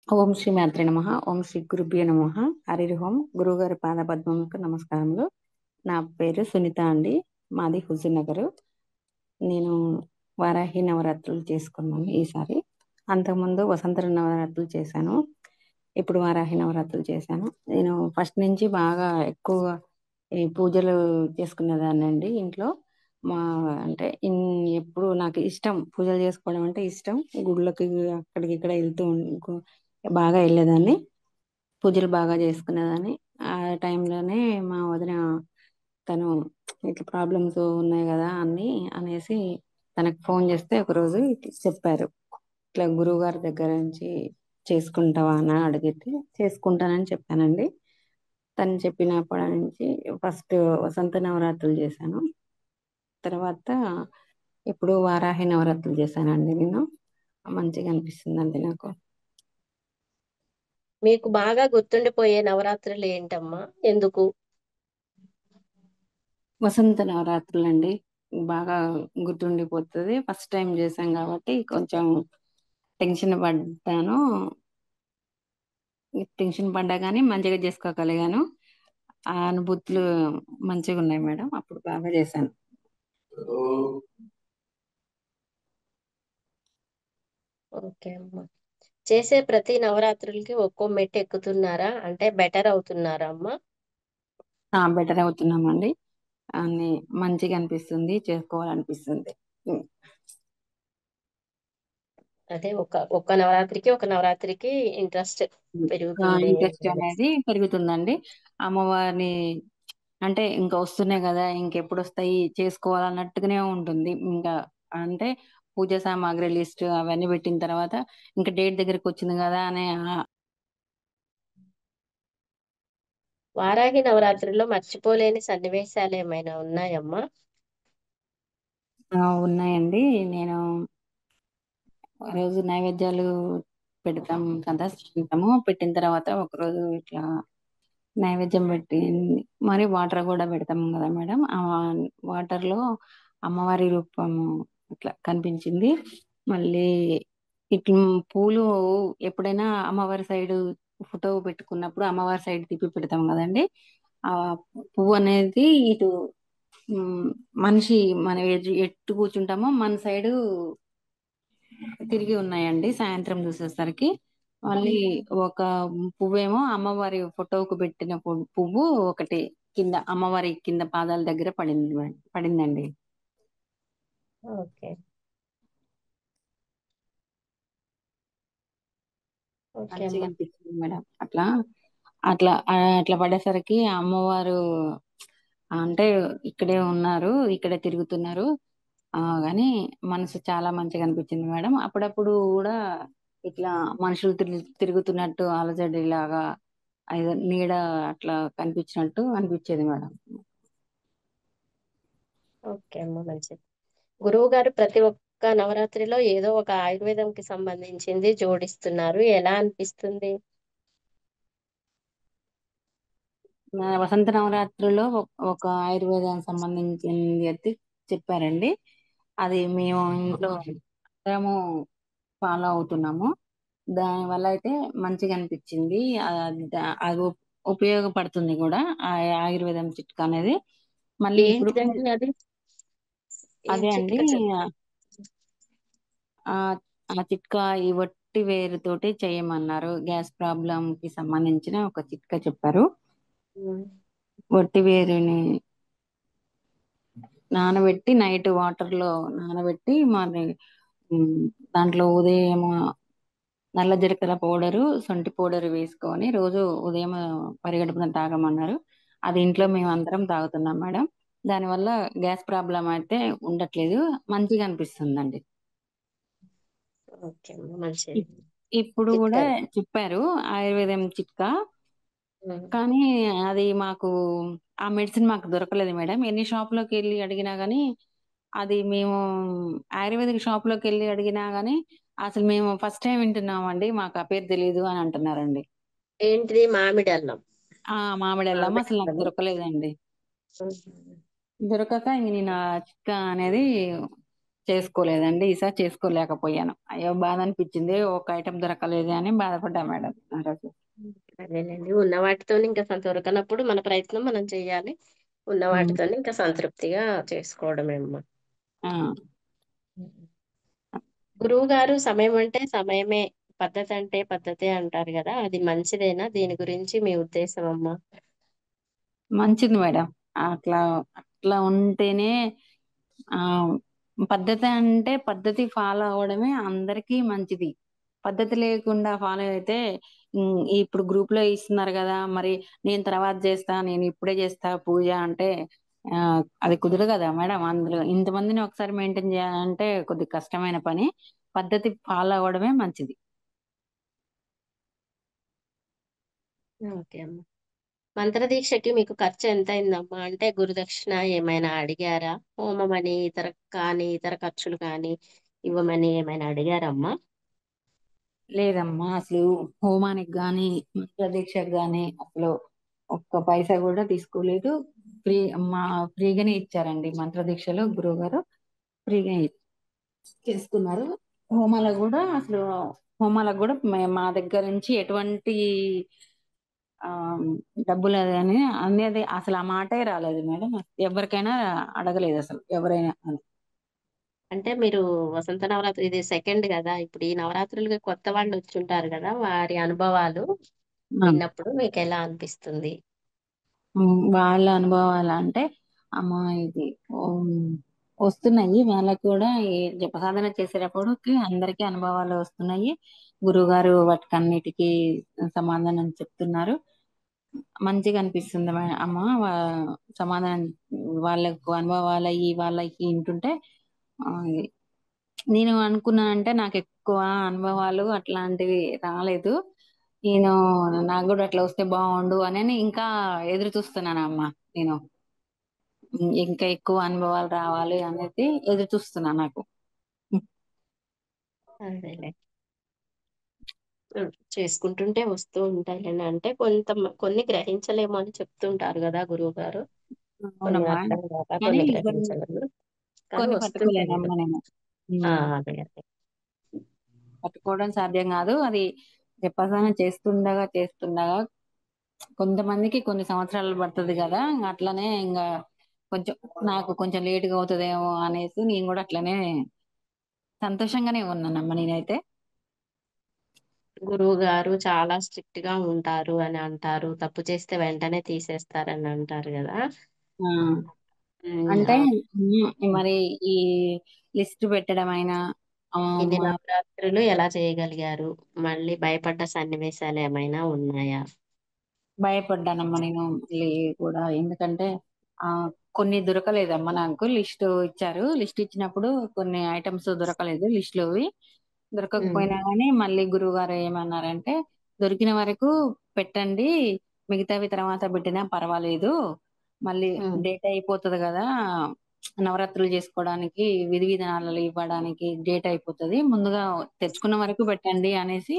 ఓం శ్రీ మాత్రే నమః. ఓం శ్రీ గురుభ్యో నమః. హరి ఓం. గురువుగారి పాదపద్మములకు నమస్కారములు. నా పేరు సునీత అండి. మాది హుజూర్నగర్. నేను వారాహి నవరాత్రులు చేసుకున్నాను ఈసారి. అంతకుముందు వసంత నవరాత్రులు చేశాను. ఇప్పుడు వారాహి నవరాత్రులు చేశాను. నేను ఫస్ట్ నుంచి బాగా ఎక్కువగా ఈ పూజలు చేసుకునేదాన్ని అండి ఇంట్లో. మా అంటే ఎప్పుడు నాకు ఇష్టం, పూజలు చేసుకోవడం అంటే ఇష్టం. గుళ్ళకి అక్కడికి ఇక్కడ వెళ్తూ బాగా వెళ్ళేదాన్ని. పూజలు బాగా చేసుకునేదాన్ని. ఆ టైంలోనే మా వదిన తను ఇట్లా ప్రాబ్లమ్స్ ఉన్నాయి కదా అన్ని అనేసి తనకు ఫోన్ చేస్తే ఒకరోజు ఇట్లా చెప్పారు. ఇట్లా గురువు గారి దగ్గర నుంచి చేసుకుంటావా అని అడిగితే చేసుకుంటానని చెప్పానండి. తను చెప్పినప్పటి నుంచి ఫస్ట్ వసంత నవరాత్రులు చేశాను. తర్వాత ఇప్పుడు వారాహి నవరాత్రులు చేశానండి నేను. మంచిగా అనిపిస్తుందండి నాకు. మీకు బాగా గుర్తుండిపోయే నవరాత్రులు ఏంటమ్మా? ఎందుకు? వసంత నవరాత్రులండి బాగా గుర్తుండిపోతుంది. ఫస్ట్ టైం చేశాం కాబట్టి కొంచెం టెన్షన్ పడ్డాను. టెన్షన్ పడ్డా కానీ మంచిగా చేసుకోగలిగాను. ఆ అనుభూతులు మంచిగా ఉన్నాయి మేడం. అప్పుడు బాగా చేశాను. ఓకే అమ్మా. చేసే ప్రతి నవరాత్రులకి ఒక్కో మెట్టు ఎక్కుతున్నారా? అంటే బెటర్ అవుతున్నారా అమ్మా? బెటర్ అవుతున్నామండి. అన్ని మంచిగా అనిపిస్తుంది, చేసుకోవాలనిపిస్తుంది. అదే ఒక నవరాత్రికి ఇంట్రెస్ట్ పెరుగుతుంది ఇంట్రెస్ట్ అంటారు. అనేది పెరుగుతుందండి. అమ్మవారిని అంటే ఇంకా వస్తున్నాయి కదా, ఇంకెప్పుడు వస్తాయి, చేసుకోవాలన్నట్టుగానే ఉంటుంది. ఇంకా అంటే పూజ సామాగ్రి లిస్ట్ అవన్నీ పెట్టిన తర్వాత ఇంకా డేట్ దగ్గరికి వచ్చింది కదా అనే వారాహి నవరాత్రిలో మర్చిపోలేని సన్నివేశాలు ఏమైనా ఉన్నాయమ్మా? ఉన్నాయండి. నేను ఆ రోజు నైవేద్యాలు పెడతాం కదా, తింటాము. పెట్టిన తర్వాత ఒకరోజు ఇట్లా నైవేద్యం పెట్టి మరి వాటర్ కూడా పెడతాం కదా మేడం. ఆ వాటర్ లో అమ్మవారి రూపము ఇట్లా కనిపించింది. మళ్ళీ ఇట్లా పూలు ఎప్పుడైనా అమ్మవారి సైడ్ ఫోటో పెట్టుకున్నప్పుడు అమ్మవారి సైడ్ తిప్పి పెడతాం కదండి. ఆ పువ్వు అనేది ఇటు ఉమ్, మనిషి మన ఎట్టు కూర్చుంటామో మన సైడు తిరిగి ఉన్నాయండి. సాయంత్రం చూసేసరికి మళ్ళీ ఒక పువ్వేమో అమ్మవారి ఫోటోకు పెట్టిన పువ్వు ఒకటి కింద అమ్మవారి కింద పాదాల దగ్గర పడిందండి. ఓకే. ఓకే మంచిగా అమ్మా. అనిపించింది మేడం. అట్లా అట్లా అట్లా పడేసరికి ఆ అమ్మవారు అంటే ఇక్కడే ఉన్నారు, ఇక్కడే తిరుగుతున్నారు. గాని మనసు చాలా మంచిగా అనిపించింది మేడం. అప్పుడప్పుడు కూడా ఇట్లా మనుషులు తిరుగుతున్నట్టు అలజడి లాగా నీడ అట్లా కనిపించినట్టు అనిపించేది మేడం. ఓకే అమ్మా, మంచిది. గురువు గారు ప్రతి ఒక్క నవరాత్రిలో ఏదో ఒక ఆయుర్వేదంకి సంబంధించింది జోడిస్తున్నారు. ఎలా అనిపిస్తుంది? వసంత నవరాత్రిలో ఒక ఆయుర్వేదానికి సంబంధించింది అయితే చెప్పారండి. అది మేము ఇంట్లో అందరము ఫాలో అవుతున్నాము. దాని వల్ల అయితే మంచిగా అనిపించింది. అది ఉపయోగపడుతుంది కూడా ఆ ఆయుర్వేదం చిట్కా అనేది. మళ్ళీ ఇప్పుడు ఏంటిదండి అది? ఏం అదే అండి చిట్కా చెప్పండి. ఆ ఆ చిట్కా ఈ వట్టి వేరుతోటి చేయమన్నారు. గ్యాస్ ప్రాబ్లం కి సంబంధించిన ఒక చిట్కా చెప్పారు. ఉమ్. వట్టి వేరుని నానబెట్టి నైట్ వాటర్ లో నానబెట్టి మరి ఉమ్, దాంట్లో ఉదయం నల్ల జీలకర్ర పౌడరు, సొంటి పౌడర్ వేసుకొని రోజు ఉదయం పరిగడుపున తాగమన్నారు. అది ఇంట్లో మేము అందరం తాగుతున్నాం మేడం. దానివల్ల గ్యాస్ ప్రాబ్లం అయితే ఉండట్లేదు. మంచిగా అనిపిస్తుందండి. ఓకే అమ్మా, మంచిది. ఇప్- ఇప్పుడు కూడా చిట్కా. చెప్పారు ఆయుర్వేదం చిట్కా. ఉమ్. కానీ అది మాకు ఆ మెడిసిన్ మాకు దొరకలేదు మేడం. ఎన్ని షాపులోకి వెళ్ళి అడిగినా గానీ అది మేము ఆయుర్వేదిక్ షాప్ లోకి వెళ్ళి అడిగినా గానీ అసలు మేము ఫస్ట్ టైం వింటున్నామండి. మాకు ఆ పేరు తెలీదు అని అంటున్నారండి. ఏంటిది మామిడి అన్నం? మామిడి అల్లం మామిడి అసలు నాకు అన్నము. దొరకలేదండి. ఉహు. దొరకక ఇంక నేను ఆ చిట్కా అనేది చేసుకోలేదండి. ఈసారి చేసుకోలేకపోయాను. అయ్యో! బాధ అనిపించింది. ఒక ఐటెం దొరకలేదు అని బాధపడ్డా మేడం ఆ రోజు. అదేలేండి. ఉన్న వాటితోని ఇంకా దొరకనప్పుడు మన ప్రయత్నం మనం చెయ్యాలి. ఉన్న హ్మ్. వాటితోని ఇంకా సంతృప్తిగా చేసుకోవడమేమ్మా. ఆ! గురువు గారు సమయం అంటే సమయమే, పద్ధతి అంటే పద్ధతే అంటారు కదా, అది మంచిదేనా? దీని గురించి మీ ఉద్దేశం అమ్మా? మంచిది మేడం. అట్లా అట్లా ఉంటేనే ఆహ్, పద్ధతి అంటే పద్ధతి ఫాలో అవ్వడమే అందరికీ మంచిది. పద్ధతి లేకుండా ఫాలో అయితే ఇప్పుడు గ్రూప్‌లో ఇస్తున్నారు గదా! మరి నేను తర్వాత జేస్తా, నేను ఇప్పుడే జేస్తా పూజ అంటే అది కుదరదు గదా మేడం. అందులో ఇంతమందిని ఒకసారి మెయింటైన్ జేయాలంటే కొద్దిగా కష్టమైన పని. పద్ధతి ఫాలో అవ్వడమే మంచిది. ఓకే అమ్మా. మంత్రదీక్షకి మీకు ఖర్చు ఎంతయిందమ్మా? అంటే గురుదక్షిణ ఏమైనా అడిగారా? హోమం అని ఇతర ఖర్చులు కానీ ఇవ్వమని ఏమైనా అడిగారమ్మా? లేదమ్మా. అసలు హోమానికి గాని, మంత్రదీక్షకు గాని అసలు ఒక్క పైసా గూడా తీసుకోలేదు. ఫ్రీ మా ఫ్రీగానే ఇచ్చారండి మంత్రదీక్షలు గురువుగారు. ఫ్రీగా చేసుకున్నారు. హోమాలకు గూడా మా దగ్గర నుంచి ఎటువంటి ఆహ్, డబ్బులదని అనేది అసలు ఆ మాటే రాలేదు మేడం. ఎవరికైనా అడగలేదసలు ఎవరైనా అని. అంటే మీరు వసంత నవరాత్రి ఇది సెకండ్ కదా, ఇప్పుడు ఈ నవరాత్రులకి కొత్త వాళ్ళు వచ్చుంటారు కదా, వారి అనుభవాలు ఆ! విన్నప్పుడు మీకు ఎలా అనిపిస్తుంది? వాళ్ళ అనుభవాలంటే, అమ్మా ఇది హ్మ్, వస్తున్నాయి. వాళ్ళకి కూడా ఈ జపసాధన చేసేటప్పటికి అందరికీ అనుభవాలు వస్తున్నాయి. గురువుగారు వాటికన్నిటికి సమాధానం చెప్తున్నారు. మంచిగా అనిపిస్తుంది అమ్మ. సమాధానం వాళ్ళకు అనుభవాలయ్యి, వాళ్ళకి ఇంటుంటే ఆహ్, నేను అనుకున్నానంటే నాకెక్కువ అనుభవాలు అట్లాంటివి రాలేదు. నేను నాకు గూడా అట్లా వస్తే బావుండు అనని ఇంకా ఎదురు చూస్తున్నానమ్మా నేను. ఇంకా ఎక్కువ అనుభవాలు రావాలి అనేది ఎదురు చూస్తున్నా నాకు. హ్మ్. అదేలే. చేసుకుంటుంటే వస్తూ ఉంటాయిలేండి. అంటే కొన్ని గ్రహించలేము అని చెప్తుంటారు కదా గురువు గారు. కొన్ని అవునమ్మా. అర్థం కాక కానీ కొన్ని కొన్ని గ్రహించలేము. కానీ కొన్ని వస్తుంటాయి పట్టుకోలేనమ్మా మీకు. నేను. ఆ! హ్మ్. అదే అదే. పట్టుకోవడం సాధ్యం గాదు. అది జపసాధన చేస్తుండగా కొంతమందికి కొన్ని సంవత్సరాలు పడతది గదా! అట్లనే కొంచెం నాకు కొంచెం లేట్‌గా అవుతదేమో అనేసి నేను గూడా అట్లనే సంతోషంగానే ఉన్నానమ్మ నేనైతే. గురువు గారు చాలా స్ట్రిక్ట్ గా ఉంటారు అని అంటారు. తప్పు చేస్తే వెంటనే తీసేస్తారని అంటారు కదా. ఆ! హ్మ్. అంటే అవును. మరి ఈ లిస్ట్ పెట్టడమైనా ఇన్ని మా నవరాత్రులు ఎలా చేయగలిగారు? మళ్ళీ భయపడ్డ సన్నివేశాలు ఏమైనా ఉన్నాయా? భయపడ్డానమ్మా నేను మళ్ళీ కూడా. ఎందుకంటే ఆహ్, కొన్ని దొరకలేదమ్మా నాకు. లిస్ట్ ఇచ్చారు. లిస్ట్ ఇచ్చినప్పుడు కొన్ని ఐటెమ్స్ దొరకలేదు లిస్ట్‌లోవి. హ్మ్. దొరకకపోయినా గానీ మళ్ళీ గురువుగారు ఏమన్నారంటే, "దొరికిన వరకు పెట్టండి. మిగతావి తర్వాత పెట్టినా పర్వాలేదు. మళ్ళీ హ్మ్. డేట్ అయిపోతది గదా! నవరాత్రులు జేసుకోవడానికి, విధి విధానాలు ఇవ్వడానికి డేట్ అయిపోతది. ముందుగా తెచ్చుకున్న వరకు పెట్టండి" అనేసి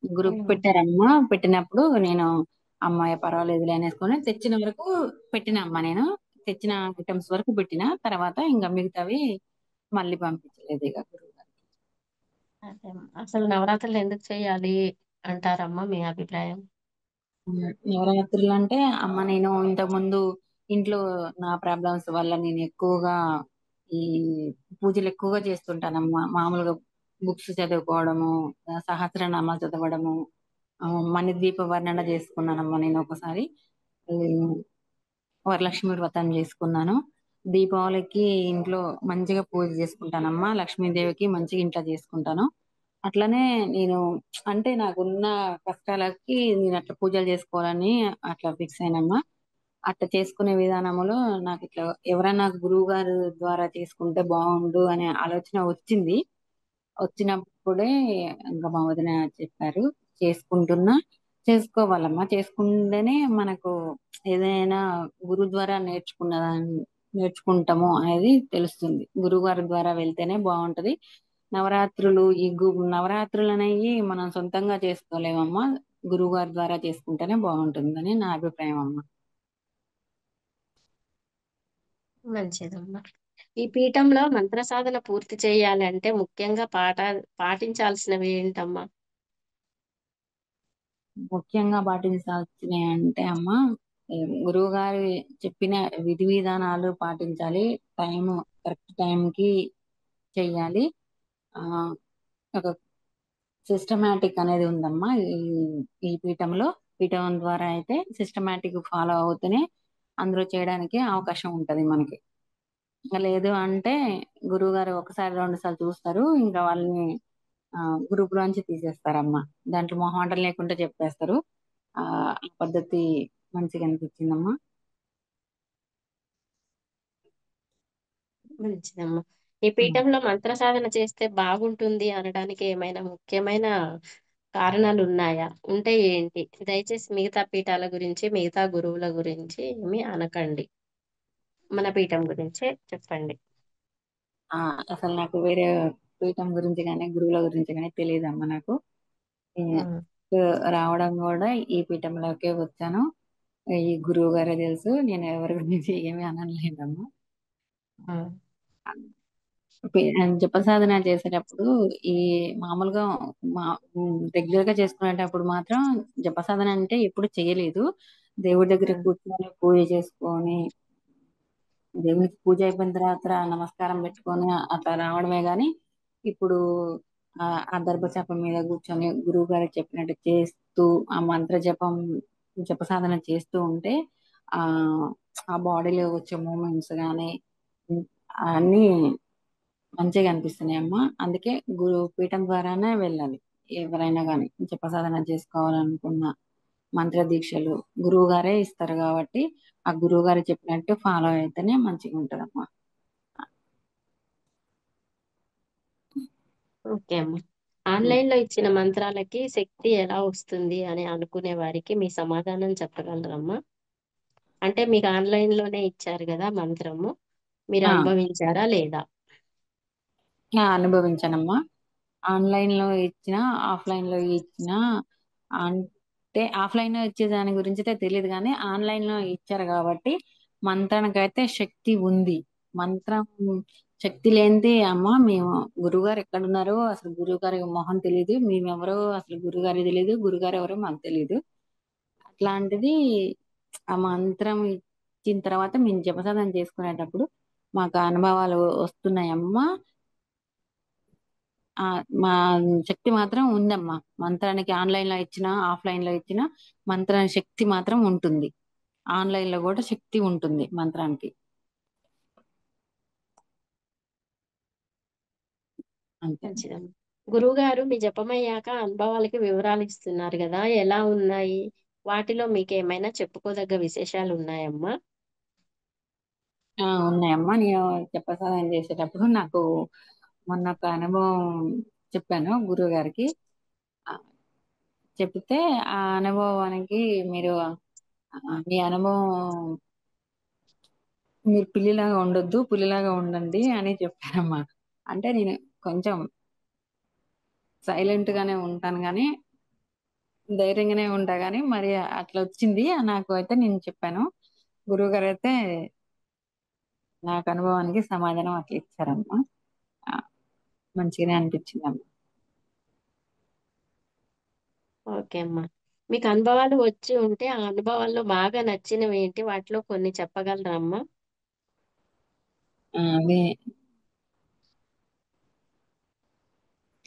గ్రూప్ హ్మ్. పెట్టారమ్మా. పెట్టినప్పుడు నేను హమ్మయ్య! పర్వాలేదులే అనేసుకొని తెచ్చిన వరకు పెట్టినా అమ్మ నేను. తెచ్చిన ఐటెమ్స్ వరకు పెట్టినా. తర్వాత ఇంగ మిగతావి మళ్ళీ పంపించలేదు ఇగ గురువుగారు. అదే. అసలు నవరాత్రులు ఎందుకు చేయాలి అంటారమ్మా మీ అభిప్రాయం? నవరాత్రులంటే అమ్మ నేను ఇంతకుముందు ఇంట్లో నా ప్రాబ్లమ్స్ వల్ల నేను ఎక్కువగా ఈ పూజలు ఎక్కువగా చేస్తుంటానమ్మా. మామూలుగా బుక్స్ చదువుకోవడము, సహస్రనామాలు చదవడము, మణిద్వీప వర్ణన చేసుకున్నానమ్మా నేనొకసారి. హ్మ్. వరలక్ష్మి వ్రతం జేసుకున్నాను. దీపావళికి ఇంట్లో మంచిగా పూజ జేసుకుంటానమ్మా. లక్ష్మీదేవికి మంచిగా ఇంట్లో జేసుకుంటాను. అట్లనే నేను అంటే నాకున్న కష్టాలకి నేనట్లా పూజలు జేసుకోవాలని అట్లా ఫిక్స్ అయినమ్మా. అట్లా చేసుకునే విధానంలో నాకిట్లా ఎవరైనా గురువుగారు ద్వారా చేసుకుంటే బావుండు అనే ఆలోచన వచ్చింది. వచ్చినప్పుడే ఇంక మా వదిన చెప్పారు. చేసుకుంటున్నా. చేసుకోవాలమ్మా. చేసుకుంటేనే మనకు ఏదైనా గురువు ద్వారా నేర్చుకుంటాము అనేది తెలుస్తుంది. గురువుగారి ద్వారా వెళ్తేనే బావుంటది. నవరాత్రులు నవరాత్రులు అనేవి మనం సొంతంగా చేసుకోలేమమ్మా. గురువు గారి ద్వారా చేసుకుంటేనే బాగుంటుందని నా అభిప్రాయం అమ్మా. మంచిదమ్మా. ఈ పీఠంలో మంత్ర సాధన పూర్తి చేయాలి అంటే ముఖ్యంగా పాటించాల్సినవి ఏంటమ్మా? ముఖ్యంగా పాటించాల్సినవి అంటే అమ్మా, గురువు గారు చెప్పిన విధి విధానాలు పాటించాలి. టైం కరెక్ట్ టైంకి చెయ్యాలి. ఆ ఒక సిస్టమేటిక్ అనేది ఉందమ్మా. ఈ పీఠం ద్వారా అయితే సిస్టమేటిక్ ఫాలో అవుతూనే అందులో చేయడానికి అవకాశం ఉంటది మనకి. ఇంకా లేదు అంటే గురువు గారు ఒకసారి రెండు సార్లు చూస్తారు, ఇంకా వాళ్ళని ఆ గ్రూప్ లోంచి తీసేస్తారమ్మా. దాంట్లో మొహమాటం లేకుండా చెప్పేస్తారు. ఆ పద్ధతి మంచిగా అనిపించిందమ్మా. మంచిదమ్మా. ఈ పీఠంలో మంత్ర సాధన చేస్తే బాగుంటుంది అనడానికి ఏమైనా ముఖ్యమైన కారణాలు ఉన్నాయా? ఉంటే ఏంటి? దయచేసి మిగతా పీఠాల గురించి, మిగతా గురువుల గురించి ఏమీ అనకండి. మన పీఠం గురించే చెప్పండి. ఆ అసలు నాకు వేరే పీఠం గురించి కానీ గురువుల గురించి కానీ తెలియదమ్మా నాకు. ఈ ఉమ్, రావడం కూడా ఈ పీఠంలోకే వచ్చాను. ఈ గురువు గారే తెలుసు, నేను ఎవరి గురించి ఏమీ అనలేదమ్మా. ఉమ్, జప సాధన చేసేటప్పుడు ఈ మామూలుగా మా రెగ్యులర్ గా చేసుకునేటప్పుడు మాత్రం జప సాధన అంటే ఎప్పుడు చేయలేదు. దేవుడి దగ్గర ఉమ్. కూర్చొని పూజ చేసుకొని దేవునికి పూజ అయిపోయిన తర్వాత నమస్కారం పెట్టుకొని అట్లా రావడమే గాని ఇప్పుడు ఆ దర్భచాపం మీద కూర్చొని గురువు గారు చెప్పినట్టు చేస్తూ ఆ మంత్ర జప సాధన చేస్తూ ఉంటే ఆ ఆ బాడీలో వచ్చే మూమెంట్స్ గాని అన్ని మంచిగా అనిపిస్తున్నాయి అమ్మా. అందుకే పీఠం ద్వారానే వెళ్ళాలి. ఎవరైనా కానీ జపసాధన చేసుకోవాలనుకున్న మంత్ర దీక్షలు గురువు గారే ఇస్తారు కాబట్టి ఆ గురువు గారు చెప్పినట్టు ఫాలో అయితేనే మంచిగా ఉంటదమ్మా. ఓకే అమ్మా. ఆన్లైన్ లో ఇచ్చిన మంత్రాలకి శక్తి ఎలా వస్తుంది అని అనుకునే వారికి మీ సమాధానం చెప్పగలరమ్మా? అంటే మీకు ఆన్లైన్ లోనే ఇచ్చారు కదా మంత్రము, మీరు ఆ అనుభవించారా లేదా? అనుభవించానమ్మా. ఆన్లైన్ లో ఇచ్చిన, ఆఫ్లైన్ లో ఇచ్చిన, అంటే ఆఫ్లైన్ లో ఇచ్చే దాని గురించి అయితే తెలియదు కానీ ఆన్లైన్ లో ఇచ్చారు కాబట్టి మంత్రానికైతే శక్తి ఉంది. మంత్రం శక్తి లేనిది అమ్మ మేము గురువుగారు ఎక్కడున్నారో అసలు గురువుగారి మొహం తెలియదు, మేమెవరో అసలు గురువుగారి తెలియదు, గురుగారు ఎవరో మాకు తెలియదు. అట్లాంటిది ఆ మంత్రం ఇచ్చిన తర్వాత మేము జపసాధన చేసుకునేటప్పుడు మాకు అనుభవాలు వస్తున్నాయమ్మా. ఆ మా శక్తి మాత్రం ఉందమ్మా. మంత్రానికి ఆన్లైన్ లో ఇచ్చినా ఆఫ్లైన్ లో ఇచ్చినా మంత్రానికి శక్తి మాత్రం ఉంటుంది. ఆన్లైన్ లో కూడా శక్తి ఉంటుంది మంత్రానికి. అంతే. మంచిదమ్మా. గురువు గారు మీ జపమయ్యాక అనుభవాలకి వివరాలు ఇస్తున్నారు కదా, ఎలా ఉన్నాయి? వాటిలో మీకు ఏమైనా చెప్పుకోదగ్గ విశేషాలు ఉన్నాయమ్మా? ఉన్నాయమ్మా. నేను జపసాధన చేసేటప్పుడు నాకు మొన్న ఒక అనుభవం చెప్పాను గురువు గారికి. ఆ, చెప్తే ఆ అనుభవానికి మీరు మీ అనుభవం మీరు పిల్లిలాగా ఉండొద్దు, పులిలాగా ఉండండి అని చెప్పారమ్మా. అంటే నేను కొంచెం సైలెంట్ గానే ఉంటాను గాని ధైర్యంగానే ఉంటా గాని మరి అట్లా వచ్చింది నాకు. అయితే నేను చెప్పాను, గురువు గారు అయితే నాకు అనుభవానికి సమాధానం అట్లా ఇచ్చారమ్మా. ఆ, మంచిగానే అనిపించిందమ్మా. ఓకే అమ్మా. మీకు అనుభవాలు వచ్చి ఉంటే ఆ అనుభవాల్లో బాగా నచ్చినవి ఏంటి? వాటిలో కొన్ని చెప్పగలరా అమ్మా? అవి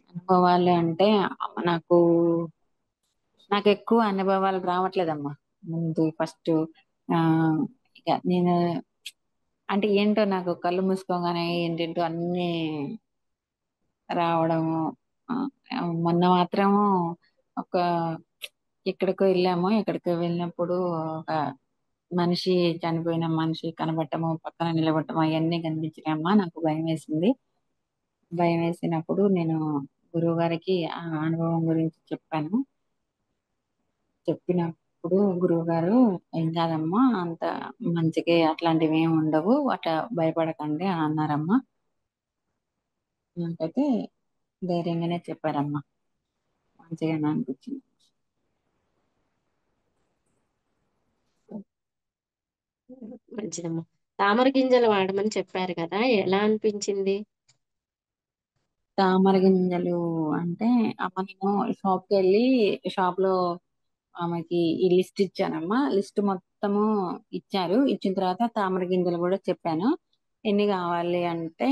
అనుభవాలు అంటే నాకు నాకు ఎక్కువ అనుభవాలు రావట్లేదమ్మా. ముందు ఫస్ట్ ఆ ఇక నేను అంటే ఏంటో నాకు కళ్ళు మూసుకోగానే ఏంటంటో అన్ని రావడము. ఆ, మొన్న మాత్రము ఒక ఎక్కడికో వెళ్ళాము. ఎక్కడికో వెళ్ళినప్పుడు ఒక మనిషి చనిపోయిన మనిషి కనబడటము, పక్కన నిలబడటము అవన్నీ కనిపించినాయమ్మా. నాకు భయం వేసింది. భయం వేసినప్పుడు నేను గురువు గారికి ఆ అనుభవం గురించి చెప్పాను. చెప్పినప్పుడు గురువు గారు ఏం కాదమ్మా, అంత మంచిగా అట్లాంటివి ఏమి ఉండవు, అట్లా భయపడకండి అని అన్నారమ్మా. నాకైతే ధైర్యంగానే చెప్పారమ్మా. మంచిగానే అనిపించింది. మంచిదమ్మా. తామర గింజలు వాడమని చెప్పారు కదా, ఎలా అనిపించింది? తామర గింజలు అంటే అమ్మ నేను షాప్కి వెళ్ళి షాప్ లో ఆమెకి ఈ లిస్ట్ ఇచ్చానమ్మా. లిస్ట్ మొత్తము ఇచ్చారు. ఇచ్చిన తర్వాత తామర గింజలు కూడా చెప్పాను. ఎన్ని కావాలి అంటే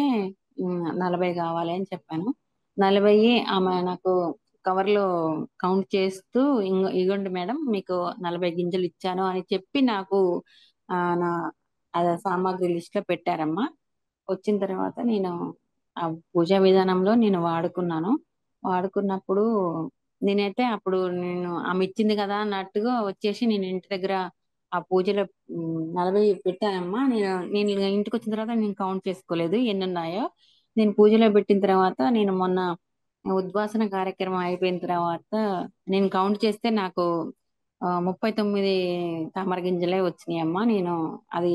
40 కావాలి అని చెప్పాను. 40 ఆమె నాకు కవర్ లో కౌంట్ చేస్తూ ఇగోండి మేడం మీకు 40 గింజలు ఇచ్చాను అని చెప్పి నాకు నా సామాగ్రి లిస్ట్ లో పెట్టారమ్మా. వచ్చిన తర్వాత నేను ఆ పూజా విధానంలో నేను వాడుకున్నాను. వాడుకున్నప్పుడు నేనైతే అప్పుడు నేను ఆమె ఇచ్చింది కదా అన్నట్టుగా వచ్చేసి నేను ఇంటి దగ్గర ఆ పూజలో 40 పెట్టానమ్మా. నేను ఇంటికి వచ్చిన తర్వాత నేను కౌంట్ చేసుకోలేదు ఎన్ని ఉన్నాయో. నేను పూజలో పెట్టిన తర్వాత నేను మొన్న ఉద్వాసన కార్యక్రమం అయిపోయిన తర్వాత నేను కౌంట్ చేస్తే నాకు 39 తామర గింజలే వచ్చినాయమ్మా. నేను అది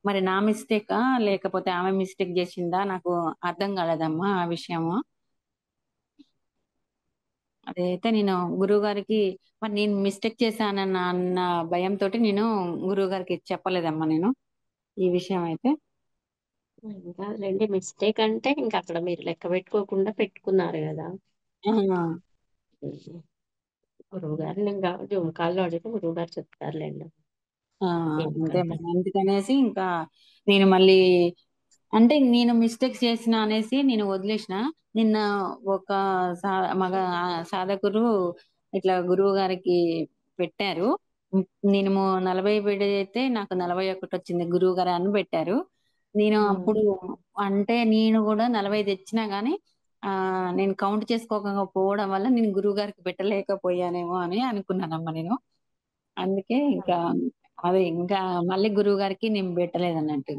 మరి నా మిస్టేకా లేకపోతే ఆమె మిస్టేక్ చేసిందా నాకు అర్థం కాలేదమ్మా ఆ విషయము. అదైతే నేను గురువు గారికి మరి నేను మిస్టేక్ చేశానన్న భయంతో నేను గురువు గారికి చెప్పలేదమ్మా నేను ఈ విషయం అయితే. ఇంకా రెండు మిస్టేక్ అంటే ఇంకా అక్కడ మీరు లెక్క పెట్టుకోకుండా పెట్టుకున్నారు కదా. ఆ, గురువు గారిని ఇంకా జుంకాల్లో అడిగితే గురువు గారు చెప్తారులేండి. ఆ, ఏం అంతే కాదు. మరి అందుకనేసి ఇంకా నేను మళ్ళీ అంటే నేను మిస్టేక్స్ చేసిన అనేసి నేను వదిలేసిన. నిన్న ఒక సా మగ సాధకులు ఇట్లా గురువు గారికి పెట్టారు. నేను 40 పెడితే నాకు 41 వచ్చింది గురువు గారు అని పెట్టారు. నేను అప్పుడు అంటే నేను కూడా 40 తెచ్చినా గానీ ఆ నేను కౌంట్ చేసుకోకపోవడం వల్ల నేను గురువు గారికి పెట్టలేకపోయానేమో అని అనుకున్నానమ్మా నేను. అందుకే ఇంకా అదే ఇంకా మళ్ళీ గురువు గారికి నేను పెట్టలేదు అన్నట్టు.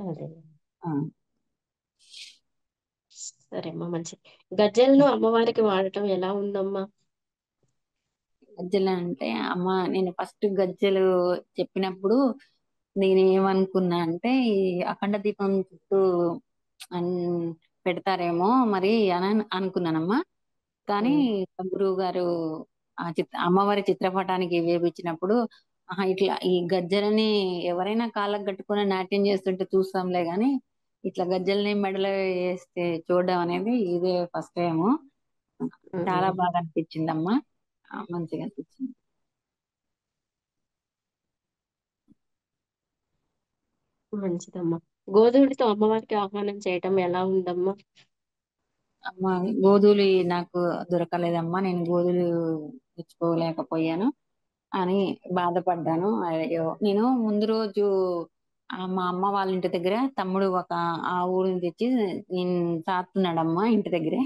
అదే. ఆ. సరే అమ్మా, మంచిది. గజ్జలను అమ్మవారికి వాడటం ఎలా ఉందమ్మా? గజ్జలు అంటే అమ్మ నేను ఫస్ట్ గజ్జలు చెప్పినప్పుడు నేను ఏమనుకున్నా అంటే ఈ అఖండ దీపం చుట్టూ అన్ పెడతారేమో మరి అని అనుకున్నానమ్మా. కానీ ఉమ్, గురువు గారు అమ్మవారి చిత్రపటానికి వేపించినప్పుడు ఆహా ఇట్లా ఈ గజ్జలని ఎవరైనా కాళ్ళకు కట్టుకొని నాట్యం చేస్తుంటే చూస్తాంలే గాని ఇట్లా గజ్జల్ని మెడలో వేస్తే చూడడం అనేది ఇదే ఫస్ట్ టైం. చాలా ఉమ్, బాగా అనిపించిందమ్మా. మంచిగా అనిపించింది. మంచిదమ్మా. గోధుడితో అమ్మవారికి ఆహ్వానం చేయటం ఎలా ఉందమ్మా? అమ్మ గోధులు నాకు దొరకలేదమ్మా. నేను గోధులు తెచ్చుకోలేకపోయాను అని బాధపడ్డాను. అయ్యో నేను ముందు రోజు మా అమ్మ వాళ్ళ ఇంటి దగ్గర తమ్ముడు ఒక ఆ ఊరిని తెచ్చి నేను సాతున్నాడమ్మా ఇంటి దగ్గరే.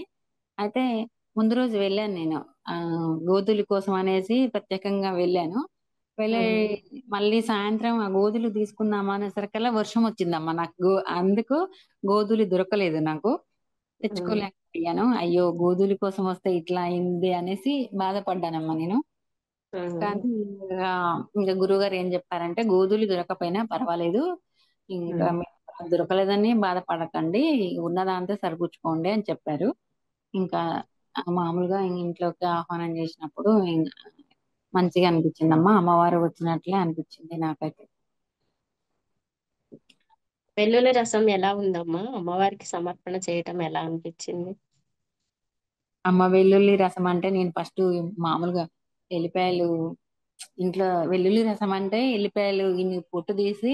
అయితే ముందు రోజు వెళ్ళాను నేను ఆ గోధుల కోసం అనేసి ప్రత్యేకంగా వెళ్ళాను. వెళ్ళి ఉమ్, మళ్ళీ సాయంత్రం ఆ గోధులు తీసుకుందామా అనేసరికల్లా వర్షం వచ్చిందమ్మా. నాకు అందుకు గోధులు దొరకలేదు నాకు. ఉమ్, తెచ్చుకోలేకపోయాను. అయ్యో గోధుల కోసం వస్తే ఇట్లా అయింది అనేసి బాధపడ్డానమ్మా నేను. ఉమ్, కానీ ఇంకా గురువు గారు ఏం చెప్పారంటే గోధులు దొరకపోయినా పర్వాలేదు ఇంకా ఉమ్, మీకు దొరకలేదని బాధపడకండి ఉన్న దాంతో సరిపుచ్చుకోండి అని చెప్పారు. ఇంకా మామూలుగా ఇంట్లోకి ఆహ్వానం చేసినప్పుడు మంచిగా అనిపించిందమ్మా. అమ్మవారు వచ్చినట్లే అనిపించింది నాకైతే. వెల్లుల్లి రసం ఎలా ఉందమ్మా? అమ్మవారికి సమర్పణ చేయటం ఎలా అనిపించింది? అమ్మ వెల్లుల్లి రసం అంటే నేను ఫస్ట్ మామూలుగా ఎల్లిపాయలు ఇంట్లో వెల్లుల్లి రసం అంటే ఎల్లిపాయలు ఇన్ని పొట్టు తీసి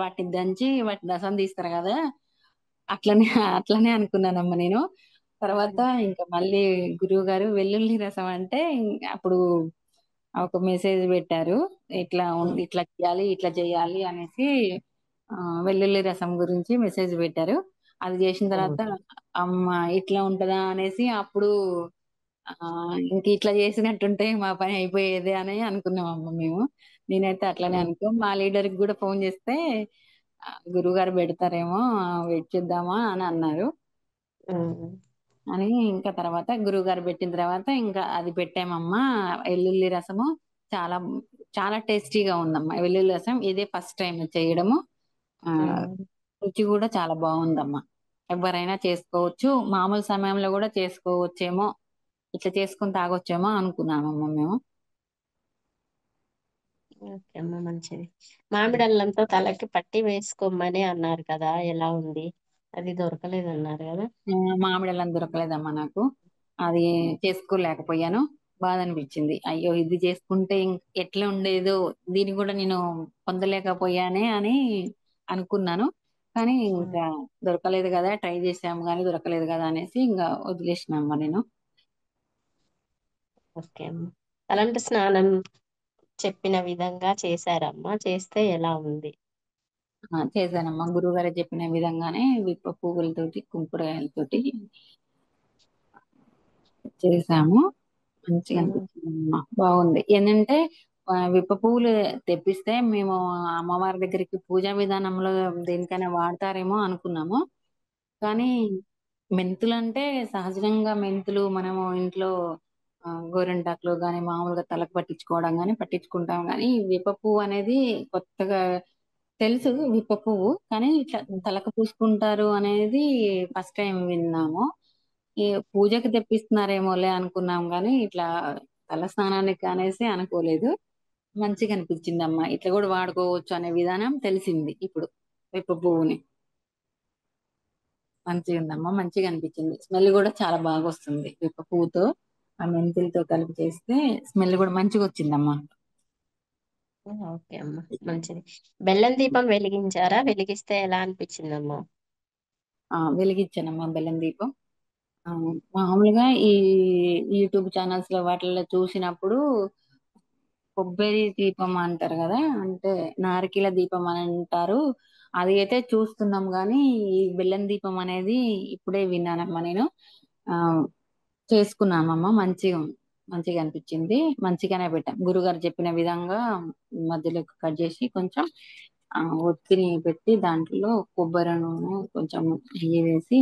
వాటిని దంచి వాటి రసం తీస్తారు కదా. అట్లనే అట్లనే అనుకున్నానమ్మా నేను. తర్వాత ఇంకా మళ్ళీ గురువు గారు వెల్లుల్లి రసం అంటే అప్పుడు ఒక మెసేజ్ పెట్టారు. ఉమ్, ఇట్లా చేయాలి ఇట్లా చేయాలి అనేసి ఆ వెల్లుల్లి రసం గురించి మెసేజ్ పెట్టారు. అది చేసిన తర్వాత ఉమ్, అమ్మ ఇట్లా ఉంటదా అనేసి అప్పుడు ఆ ఇంక ఇట్లా చేసినట్టుంటే మా పని అయిపోయేది అని అనుకున్నామమ్మ మేము. నేనైతే అట్లనే ఉమ్, అనుకో మా లీడర్ కి కూడా ఫోన్ చేస్తే గురువు గారు పెడతారేమో వెయిట్ చేద్దామా అని అన్నారు. ఉమ్, అని ఇంకా తర్వాత గురువు గారు పెట్టిన తర్వాత ఇంకా అది పెట్టామమ్మా. వెల్లుల్లి రసము చాలా చాలా టేస్టీగా ఉందమ్మా. వెల్లుల్లి రసం ఇదే ఫస్ట్ టైం చేయడము. ఆ ఉమ్. రుచి కూడా చాలా బాగుందమ్మా. ఎవరైనా చేసుకోవచ్చు, మామూలు సమయంలో కూడా చేసుకోవచ్చేమో, ఇట్లా చేసుకుని తాగొచ్చేమో అనుకున్నామమ్మ మేము. ఓకే అమ్మ, మంచిది. మామిడి అల్లంతో తలకి పట్టి వేసుకోమని అన్నారు కదా, ఎలా ఉంది? అది దొరకలేదన్నారు కదా. మామిడి అల్లం దొరకలేదమ్మా నాకు. అది చేసుకోలేకపోయాను. బాధ అనిపించింది. అయ్యో ఇది చేసుకుంటే ఎట్లా ఉండేదో, దీన్ని కూడా నేను పొందలేకపోయానే అని అనుకున్నాను. కానీ ఉమ్, ఇంకా దొరకలేదు కదా, ట్రై చేసాము కానీ దొరకలేదు కదా అనేసి ఇంకా వదిలేసినామ్మా నేను. ఓకే అమ్మ. తలంటు స్నానం చెప్పిన విధంగా చేశారమ్మా? చేస్తే ఎలా ఉంది? చేశానమ్మా, గురువు గారు చెప్పిన విధంగానే విప్ప పువ్వులతోటి కుంకుడుకాయలతోటి చేసాము. మంచిగా ఉమ్, అనిపించింది, బాగుంది. ఏంటంటే విప్ప పువ్వులు తెప్పిస్తే మేము అమ్మవారి దగ్గరికి పూజా విధానంలో దేనికైనా వాడతారేమో అనుకున్నాము. కానీ మెంతులు అంటే సహజంగా మెంతులు మనము ఇంట్లో గోరింటాకులు గాని మామూలుగా తలకు పట్టించుకోవడం గాని పట్టించుకుంటాం, కానీ విప్ప పువ్వు అనేది కొత్తగా తెలుసు. విప్ప పువ్వు కానీ ఇట్లా తలకు పూసుకుంటారు అనేది ఫస్ట్ టైం విన్నాము. ఈ పూజకి తెప్పిస్తున్నారేమోలే అనుకున్నాం గాని ఇట్లా తల స్నానానికి అనేసి అనుకోలేదు. మంచిగా అనిపించింది అమ్మా, ఇట్లా కూడా వాడుకోవచ్చు అనే విధానం తెలిసింది ఇప్పుడు. విప్ప పువ్వుని మంచిగా ఉందమ్మా, మంచిగా అనిపించింది. స్మెల్ కూడా చాలా బాగా వస్తుంది విప్ప పువ్వుతో ఆ మెంతులతో కలిపి చేస్తే స్మెల్ కూడా మంచిగా వచ్చిందమ్మా. ఓకే అమ్మ, మంచిది. బెల్లం దీపం వెలిగించారా? వెలిగిస్తే ఎలా అనిపించిందమ్మా? వెలిగించానమ్మా బెల్లం దీపం. ఆ, మామూలుగా ఈ యూట్యూబ్ ఛానల్స్ లో వాటిల్లో చూసినప్పుడు కొబ్బరి దీపం అంటారు కదా, అంటే నారికేల దీపం అని అంటారు. అది అయితే చూస్తున్నాం గానీ ఈ బెల్లం దీపం అనేది ఇప్పుడే విన్నానమ్మా నేను. ఆ చేసుకున్నామమ్మా, మంచిగా అనిపించింది. మంచిగానే పెట్టాం, గురుగారు చెప్పిన విధంగా మధ్యలో కట్ చేసి కొంచెం ఒత్తిని పెట్టి దాంట్లో కొబ్బరి నూనె కొంచెం నెయ్యి వేసి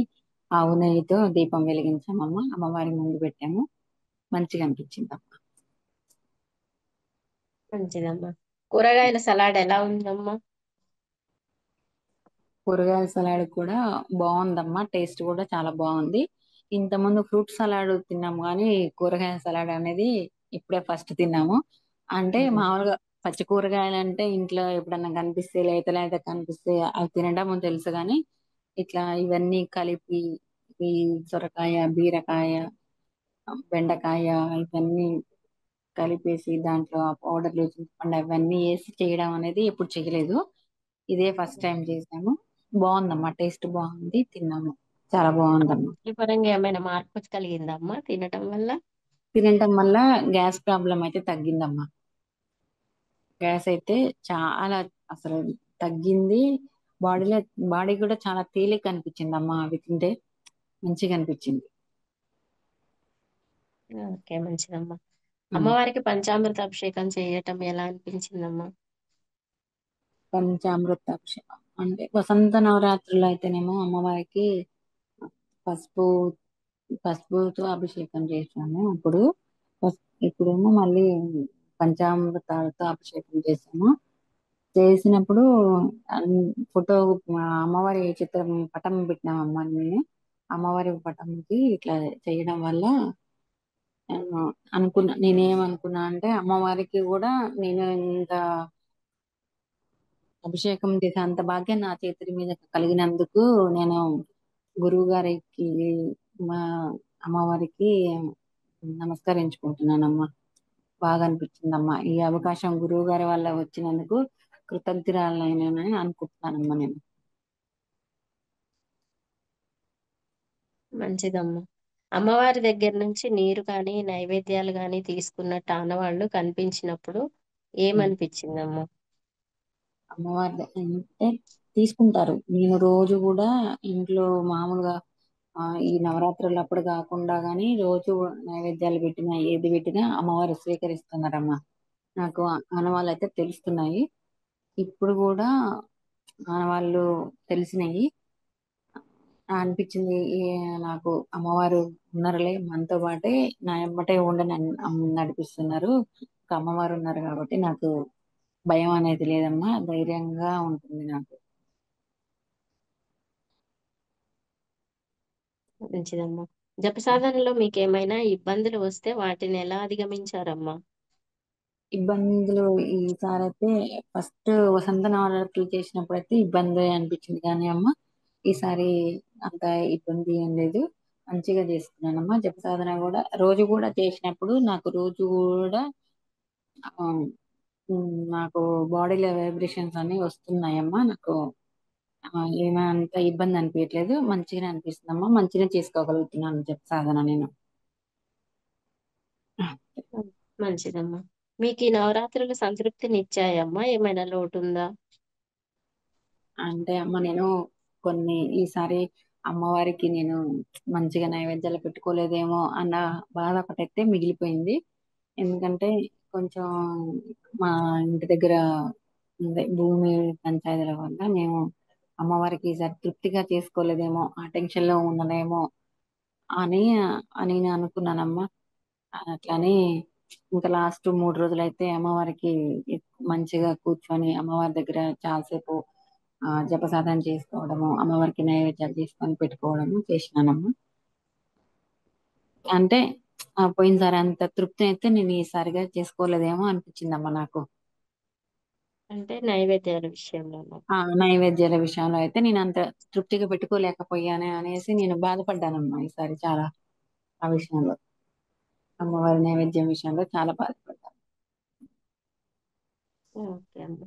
ఆవు నెయ్యితో దీపం వెలిగించామమ్మా, అమ్మవారి ముందు పెట్టాము. మంచిగా అనిపించింది. మంచిదమ్మా. కూరగాయల సలాడ్ ఎలా ఉందమ్మా? కూరగాయల సలాడ్ కూడా బాగుందమ్మా, టేస్ట్ కూడా చాలా బాగుంది. ఇంతకుముందు ఫ్రూట్ సలాడ్ తిన్నాము కానీ కూరగాయల సలాడ్ అనేది ఇప్పుడే ఫస్ట్ తిన్నాము. అంటే ఉమ్, మామూలుగా పచ్చి కూరగాయలు అంటే ఇంట్లో ఎప్పుడన్నా కనిపిస్తే లేత లేత కనిపిస్తే అవి తినడం తెలుసు కానీ ఇట్లా ఇవన్నీ కలిపి ఈ సొరకాయ, బీరకాయ, బెండకాయ ఇవన్నీ కలిపేసి దాంట్లో ఆ పౌడర్లు చింతపండు అవన్నీ వేసి చేయడం అనేది ఎప్పుడు చేయలేదు. ఇదే ఫస్ట్ టైం చేసాము. బాగుందమ్మా, టేస్ట్ బాగుంది, తిన్నాము. చాలా బాగుందమ్మా. రుచిపరంగా ఏమైనా మార్పు కలిగిందమ్మా తినటం వల్ల? తినటం వల్ల గ్యాస్ ప్రాబ్లం అయితే తగ్గిందమ్మా. గ్యాస్ అయితే చాలా అసలు తగ్గింది. బాడీలో బాడీ కూడా చాలా తేలిక అనిపించింది అమ్మా అవి తింటే. మంచిగా అనిపించింది. ఓకే, మంచిదమ్మా. ఉమ్. అమ్మవారికి పంచామృత అభిషేకం చేయటం ఎలా అనిపించిందమ్మా? పంచామృత అభిషేకం అంటే వసంత నవరాత్రులు అయితేనేమో అమ్మవారికి పసుపు పసుపుతో అభిషేకం చేసాము అప్పుడు. ఇప్పుడేమో మళ్ళీ పంచామృతాలతో అభిషేకం చేసాము. చేసినప్పుడు ఫోటో అమ్మవారి చిత్రం పటం పెట్టినామమ్మా నేను. అమ్మవారి పటంకి ఇట్లా చేయడం వల్ల నేనేమనుకున్నా అంటే అమ్మవారికి కూడా నేను ఇంత అభిషేకం చేసే అంత భాగ్యం నా చేతుల మీద కలిగినందుకు నేను గురువు గారికి, మా అమ్మవారికి నమస్కరించుకుంటున్నానమ్మా. బాగా అనిపించిందమ్మా, ఈ అవకాశం గురువు గారి వల్ల వచ్చినందుకు కృతజ్ఞురాలైనని అనుకుంటున్నానమ్మా నేను. మంచిదమ్మా. అమ్మవారి దగ్గర నుంచి నీరు కానీ నైవేద్యాలు కానీ తీసుకున్నట్టు ఆనవాళ్లు కనిపించినప్పుడు ఏమనిపించిందమ్మా? అమ్మవారి అంటే తీసుకుంటారు. నేను రోజు కూడా ఇంట్లో మామూలుగా ఈ నవరాత్రులు అప్పుడు కాకుండా గాని రోజు నైవేద్యాలు పెట్టినా ఏది పెట్టినా అమ్మవారు స్వీకరిస్తున్నారమ్మా. నాకు ఆనవాళ్ళు అయితే తెలుస్తున్నాయి. ఇప్పుడు కూడా ఆనవాళ్ళు తెలిసినాయి. అనిపించింది నాకు అమ్మవారు ఉన్నారులే మనతో పాటే, నా ఎమ్మటే ఉండి నన్ను నడిపిస్తున్నారు. ఒక అమ్మవారు ఉన్నారు కాబట్టి నాకు భయం అనేది లేదమ్మా, ధైర్యంగా ఉంటుంది నాకు. మంచిదమ్మా. జప సాధనలో మీకేమైనా ఇబ్బందులు వస్తే వాటిని ఎలా అధిగమించారమ్మా? ఇబ్బందులు ఈసారైతే ఫస్ట్ వసంత నవరాత్రులు చేసినప్పుడైతే ఇబ్బంది అనిపించింది కానీ అమ్మ ఈసారి అంత ఇబ్బంది ఏం లేదు. మంచిగా చేస్తున్నానమ్మా. జప సాధన కూడా రోజు కూడా చేసినప్పుడు నాకు రోజు కూడా ఆ, నాకు బాడీలో వైబ్రేషన్స్ అన్ని వస్తున్నాయమ్మా. నాకు ఏమంత ఇబ్బంది అనిపించట్లేదు. మంచిగానే అనిపిస్తుందమ్మా. మంచిగా చేసుకోగలుగుతున్నాను జప సాధన నేను. మంచిదమ్మా. మీకు ఈ నవరాత్రులు సంతృప్తినిచ్చాయమ్మా? ఏమైనా లోటుందా? అంటే అమ్మ నేను కొన్ని ఈసారి అమ్మవారికి నేను మంచిగా నైవేద్యాలు పెట్టుకోలేదేమో అన్న బాధ ఒకటైతే మిగిలిపోయింది. ఎందుకంటే కొంచెం మా ఇంటి దగ్గర భూమి పంచాయతీల వల్ల మేము అమ్మవారికి ఈసారి తృప్తిగా చేసుకోలేదేమో, ఆ టెన్షన్ లో ఉన్నదేమో అని అని నేను అనుకున్నానమ్మా. అట్లని ఇంకా లాస్ట్ 3 రోజులైతే అమ్మవారికి మంచిగా కూర్చొని అమ్మవారి దగ్గర చాలాసేపు జపసాధన చేసుకోవడము, అమ్మవారికి నైవేద్యాలు తీసుకొని పెట్టుకోవడము చేసినానమ్మా. అంటే పోయినసారి అంత తృప్తి అయితే నేను ఈసారిగా చేసుకోలేదేమో అనిపించిందమ్మా నాకు. అంటే నైవేద్యాల విషయంలోనూ. నైవేద్యాల విషయంలో అయితే నేను అంత తృప్తిగా పెట్టుకోలేకపోయానే అనేసి నేను బాధపడ్డానమ్మా ఈసారి చాలా. ఆ విషయంలో అమ్మవారి నైవేద్యం విషయంలో చాలా బాధపడ్డాను. ఓకే అమ్మా.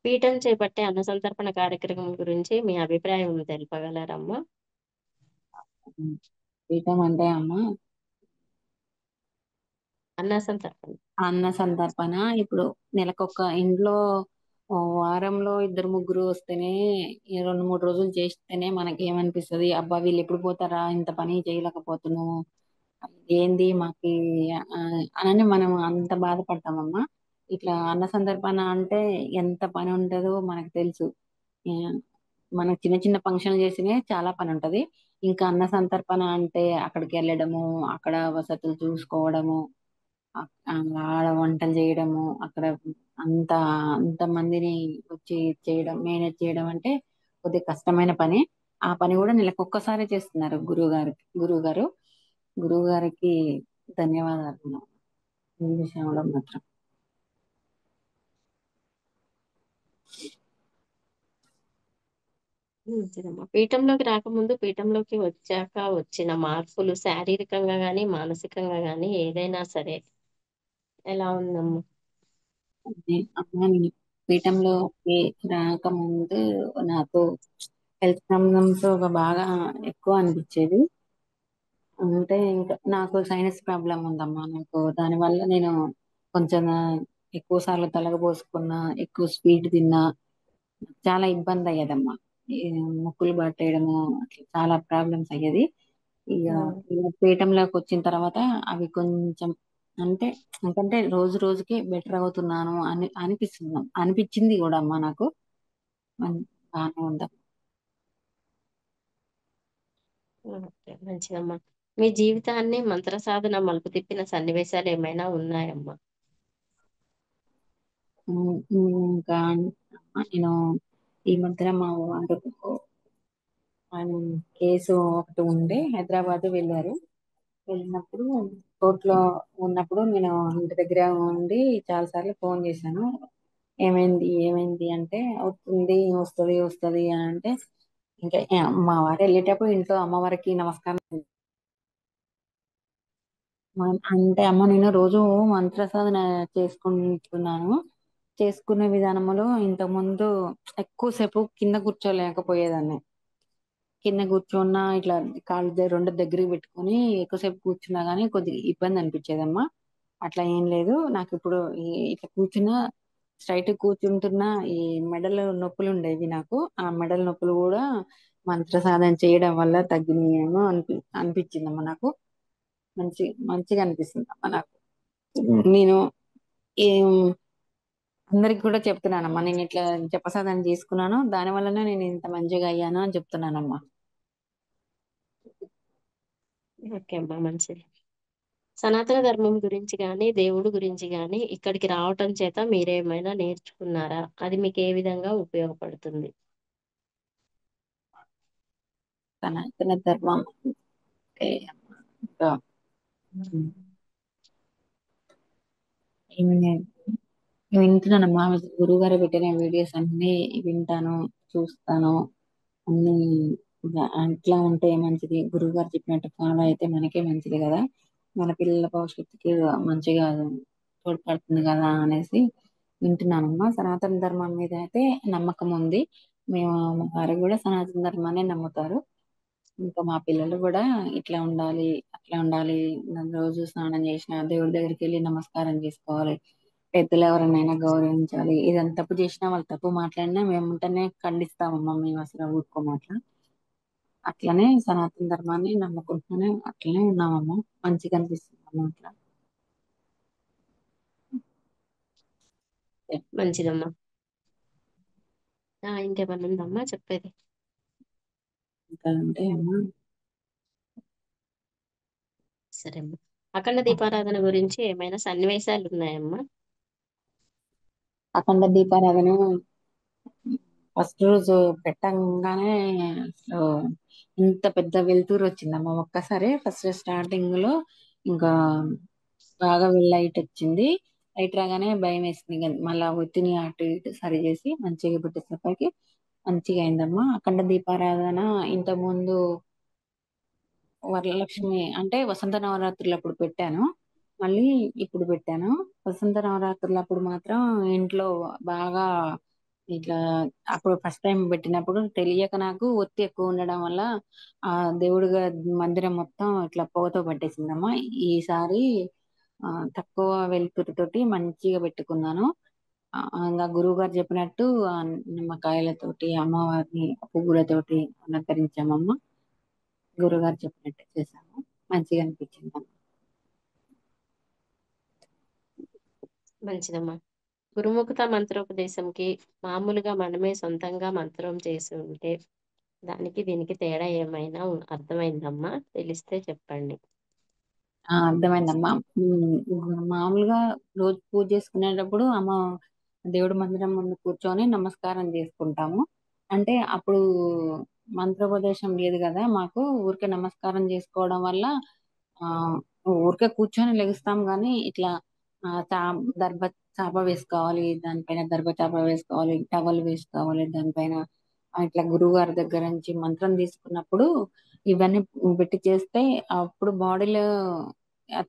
పీఠం చేపట్టే అన్న సంతర్పణ కార్యక్రమం గురించి మీ అభిప్రాయం తెలుపగలరమ్మా? పీఠం అంటే అమ్మ అన్న సంతర్పణ. అన్న సంతర్పణ ఇప్పుడు నెలకొక ఇంట్లో వారంలో ఇద్దరు ముగ్గురు వస్తేనే ఈ 2 3 రోజులు చేస్తేనే మనకి ఏమనిపిస్తది, అబ్బా వీళ్ళు ఎప్పుడు పోతారా, ఇంత పని చేయలేకపోతున్నాము, ఏంది మాకి ఆ, అని మనం అంత బాధపడతామమ్మా. ఇట్లా అన్న సందర్భన అంటే ఎంత పని ఉంటుందో మనకు తెలుసు. ఆ, మనకు చిన్న చిన్న ఫంక్షన్లు చేసినే చాలా పని ఉంటది. ఇంకా అన్న సంతర్పణ అంటే అక్కడికి వెళ్ళడము, అక్కడ వసతులు చూసుకోవడము, ఆడ వంటలు చేయడము, అక్కడ అంత అంత మందిని వచ్చి చేయడం, మేనేజ్ చేయడం అంటే కొద్దిగా కష్టమైన పని. ఆ పని కూడా నెలకొక్కసారి చేస్తున్నారు గురువు గారు గురువు గారికి ధన్యవాదాలు ఈ విషయంలో మాత్రం. మంచిదమ్మా. పీఠంలోకి రాకముందు పీఠంలోకి వచ్చాక వచ్చిన మార్పులు శారీరకంగా గాని మానసికంగా గాని ఏదైనా సరే ఎలా ఉందమ్మా? అమ్మ నేను పీఠంలోకి రాకముందు నాకు హెల్త్ ప్రాబ్లమ్స్ ఒక బాగా ఎక్కువ అనిపించేది. అంటే ఇంకా నాకు సైనస్ ప్రాబ్లం ఉందమ్మా. నాకు దానివల్ల నేను కొంచెం ఎక్కువ సార్లు తలగపోసుకున్నా, ఎక్కువ స్వీట్ తిన్నా చాలా ఇబ్బంది అయ్యేదమ్మా. ఈ ముక్కులు పట్టేయడము అట్లా చాలా ప్రాబ్లమ్స్ అయ్యేది. ఇక ఉమ్. పీఠంలోకి వచ్చిన తర్వాత అవి కొంచెం అంటే ఎందుకంటే రోజు రోజుకి బెటర్ అవుతున్నాను అనిపించింది కూడా అమ్మా నాకు. బాగానే ఉందా. ఓకే, మంచిదమ్మా. మీ జీవితాన్ని మంత్ర సాధన మలుపు తిప్పిన సన్నివేశాలు ఏమైనా ఉన్నాయమ్మా? ఇంకా నేను ఈ మధ్యన మా వారు ఆయన కేసు ఒకటి ఉండే హైదరాబాద్ వెళ్ళారు. వెళ్ళినప్పుడు కోర్టులో ఉన్నప్పుడు నేను ఇంటి దగ్గర ఉండి చాలా సార్లు ఫోన్ చేశాను. ఏమైంది ఏమైంది అంటే అవుతుంది వస్తుంది వస్తుంది అని అంటే ఇంకా మా వారు వెళ్ళేటప్పుడు ఇంట్లో అమ్మవారికి నమస్కారం అంటే అమ్మ నేను రోజు మంత్ర సాధన చేసుకుంటున్నాను. చేసుకునే విధానంలో ఇంతకు ముందు ఎక్కువసేపు కింద కూర్చోలేకపోయేదాన్ని. కింద కూర్చున్నా ఇట్లా రెండు దగ్గరికి పెట్టుకొని ఎక్కువసేపు కూర్చున్నా గానీ కొద్దిగా ఇబ్బంది అనిపించేదమ్మా. అట్లా ఏం లేదు నాకు ఇప్పుడు ఇట్లా కూర్చున్నా స్ట్రైట్ కూర్చుంటున్నా ఈ మెడల నొప్పులు ఉండేవి నాకు. ఆ మెడల నొప్పులు కూడా మంత్ర సాధన చేయడం వల్ల తగ్గినాయేమో అనిపించిందమ్మా నాకు. మంచిగా అనిపిస్తుంది అమ్మా నాకు. నేను ఏం అందరికి కూడా చెప్తున్నానమ్మా, నేను ఇట్లా జపసాధన చేసుకున్నాను దాని వల్లనే నేను ఇంత మంచిగా అయ్యాను అని చెప్తున్నానమ్మా. ఓకే అమ్మా, మంచిది. సనాతన ధర్మం గురించి కానీ దేవుడు గురించి కానీ ఇక్కడికి రావటం చేత మీరేమైనా నేర్చుకున్నారా? అది మీకు ఏ విధంగా ఉపయోగపడుతుంది? సనాతన ధర్మం అంటే ఇంకా ఏమి వింటున్నానమ్మా. గురువు గారు పెట్టిన వీడియోస్ అన్ని వింటాను, చూస్తాను. అన్ని అట్లా ఉంటే మంచిది. గురువు గారు చెప్పినట్టు ఫాలో అయితే మనకే మంచిది కదా, మన పిల్లల భవిష్యత్తుకి మంచిగా తోడ్పడుతుంది కదా అనేసి వింటున్నానమ్మా. సనాతన ధర్మం మీద అయితే నమ్మకం ఉంది. మేము మా వారు కూడా సనాతన ధర్మాన్ని నమ్ముతారు. ఇంకా మా పిల్లలు కూడా ఇట్లా ఉండాలి, అట్లా ఉండాలి, నన్ను రోజు స్నానం చేసిన దేవుడి దగ్గరికి వెళ్ళి నమస్కారం చేసుకోవాలి, పెద్దలు ఎవరినైనా గౌరవించాలి. ఇదంతా తప్పు చేసినా వాళ్ళు తప్పు మాట్లాడినా మేము వెంటనే ఖండిస్తామమ్మా. మేము అసలు ఊరుకోమాట. అట్లనే సనాతన ధర్మాన్ని నమ్ముకుంటూనే అట్లనే ఉన్నామమ్మా. మంచిగా అనిపిస్తుంది అమ్మా అట్లా. మంచిదమ్మా. ఇంకేమన్నా ఉందమ్మా చెప్పేది? ఇంకా అంటే అమ్మా, సరే అమ్మా. అఖండ దీపారాధన గురించి ఏమైనా సన్నివేశాలు ఉన్నాయమ్మా? అఖండ దీపారాధన ఫస్ట్ రోజు పెట్టంగానే అసలు ఇంత పెద్ద వెలుతురు వచ్చిందమ్మా. ఒక్కసారి ఫస్ట్ స్టార్టింగ్ లో ఇంకా బాగా లైట్ వచ్చింది. లైట్ రాగానే భయం వేసింది. ఇంకా మళ్ళా ఒత్తిని అటు ఇటు సరి చేసి మంచిగా పెట్టేసరికి మంచిగా అయిందమ్మా. అఖండ దీపారాధన ఇంత ముందు వరలక్ష్మి అంటే వసంత నవరాత్రులు అప్పుడు పెట్టాను. మళ్ళీ ఇప్పుడు పెట్టాను. వసంత నవరాత్రులు అప్పుడు మాత్రం ఇంట్లో బాగా ఇట్లా అప్పుడు ఫస్ట్ టైం పెట్టినప్పుడు తెలియక నాకు ఒత్తి ఎక్కువ ఉండడం వల్ల ఆ దేవుడి మందిరం మొత్తం ఇట్లా పొగతో పట్టేసిందమ్మా. ఈసారి ఆ తక్కువ వెలుతురుతోటి మంచిగా పెట్టుకున్నాను. ఇంకా గురువు గారు చెప్పినట్టు నిమ్మకాయలతోటి అమ్మవారిని పువ్వులతోటి అలంకరించామమ్మ. గురుగారు చెప్పినట్టు చేశాము. మంచిగా అనిపించింది. మంచిదమ్మా. గురుముఖత మంత్రోపదేశంకి మామూలుగా మనమే సొంతంగా మంత్రం చేసి ఉంటే దానికి దీనికి తేడా ఏమైనా అర్థమైందమ్మా? తెలిస్తే చెప్పండి. అర్థమైందమ్మా. మామూలుగా రోజు పూజ చేసుకునేటప్పుడు అమ్మ దేవుడి మందిరం ముందు కూర్చొని నమస్కారం చేసుకుంటాము. అంటే అప్పుడు మంత్రోపదేశం లేదు కదా మాకు. ఊరికే నమస్కారం చేసుకోవడం వల్ల ఆ ఊరికే కూర్చొని లెగుస్తాం గానీ ఇట్లా దర్భ చాప వేసుకోవాలి, దానిపైన దర్భ చాప వేసుకోవాలి, టవల్ వేసుకోవాలి దానిపైన. ఇట్లా గురువు గారి దగ్గర నుంచి మంత్రం తీసుకున్నప్పుడు ఇవన్నీ పెట్టి చేస్తే అప్పుడు బాడీలో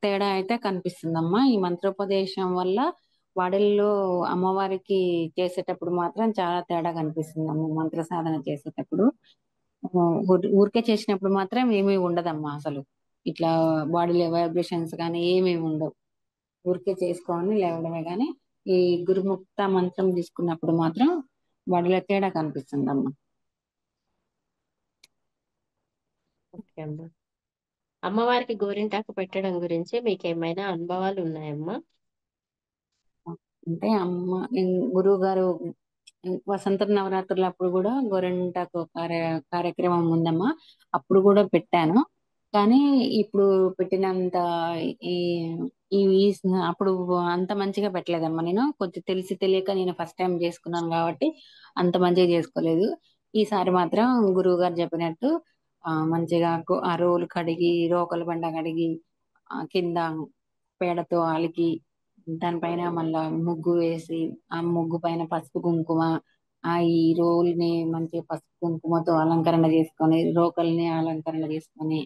తేడా అయితే కనిపిస్తుందమ్మా. ఈ మంత్రోపదేశం వల్ల బాడీల్లో అమ్మవారికి చేసేటప్పుడు మాత్రం చాలా తేడా కనిపిస్తుందమ్మా. మంత్ర సాధన చేసేటప్పుడు ఊరికే చేసినప్పుడు మాత్రం ఏమీ ఉండదమ్మా అసలు. ఇట్లా బాడీలో వైబ్రేషన్స్ కానీ ఏమీ ఉండవు. ఊరికే చేసుకోని లేవడమే గాని ఈ గురుముక్త మంత్రం తీసుకున్నప్పుడు మాత్రం బాడీలో తేడా కనిపిస్తుందమ్మా. ఓకే అమ్మా. అమ్మవారికి గోరింటాకు పెట్టడం గురించి మీకు ఏమైనా అనుభవాలు ఉన్నాయమ్మా? అంటే అమ్మ గురువు గారు వసంత నవరాత్రులు అప్పుడు కూడా గోరింటాకు కార్యక్రమం ఉందమ్మా. అప్పుడు కూడా పెట్టాను. కానీ ఇప్పుడు పెట్టినంత ఈ అప్పుడు అంత మంచిగా పెట్టలేదమ్మా. నేను కొంచెం తెలిసి తెలియక నేను ఫస్ట్ టైం చేసుకున్నాను కాబట్టి అంత మంచిగా చేసుకోలేదు. ఈసారి మాత్రం గురువు గారు చెప్పినట్టు మంచిగా ఆ రోలు కడిగి రోకల బండ కడిగి కింద పేడతో అలికి దానిపైన మళ్ళా ముగ్గు వేసి ఆ ముగ్గు పైన పసుపు కుంకుమ ఈ రోల్ని మంచిగా పసుపు కుంకుమతో అలంకరణ చేసుకొని రోకల్ని అలంకరణ చేసుకొని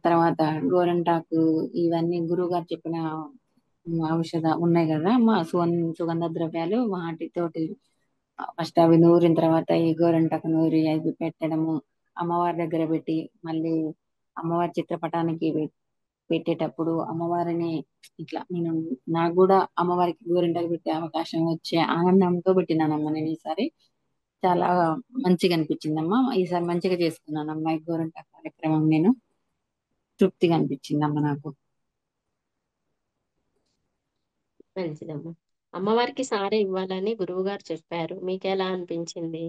తర్వాత గోరంటాకు ఇవన్నీ గురువు గారు చెప్పిన ఔషధ ఉన్నాయి కదా మా సుగంధ ద్రవ్యాలు వాటితోటి ఫస్ట్ అవి నూరిన తర్వాత ఈ గోరంటాకు నూరి అవి పెట్టడము, అమ్మవారి దగ్గర పెట్టి మళ్ళీ అమ్మవారి చిత్రపటానికి పెట్టేటప్పుడు అమ్మవారిని ఇట్లా నేను నాకు కూడా అమ్మవారికి గోరింటాకు పెట్టే అవకాశం వచ్చే ఆనందంతో పెట్టినానమ్మా. నేను ఈసారి చాలా మంచిగా అనిపించిందమ్మా. ఈసారి మంచిగా చేసుకున్నానమ్మా ఈ గోరింటాకు కార్యక్రమం. నేను తృప్తిగా అనిపించిందమ్మా నాకు. మంచిదమ్మా. అమ్మవారికి సారే ఇవ్వాలని గురువు గారు చెప్పారు, మీకు ఎలా అనిపించింది?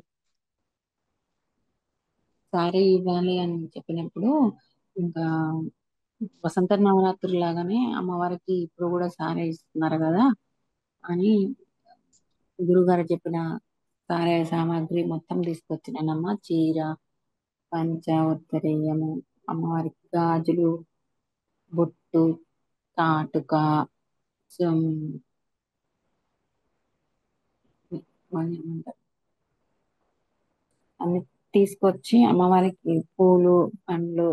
సారీ ఇవ్వాలి అని చెప్పినప్పుడు ఇంకా వసంత నవరాత్రి లాగానే అమ్మవారికి ఇప్పుడు కూడా సారీ ఇస్తున్నారు కదా అని గురుగారు చెప్పిన సారే సామాగ్రి మొత్తం తీసుకొచ్చినానమ్మా. చీర, పంచ ఉత్తరీయము, అమ్మవారికి గాజులు, బొట్టు, కాటుక, సం- మళ్ళీ ఏమంటారు, అన్ని తీసుకొచ్చి అమ్మవారికి పూలు, పండ్లు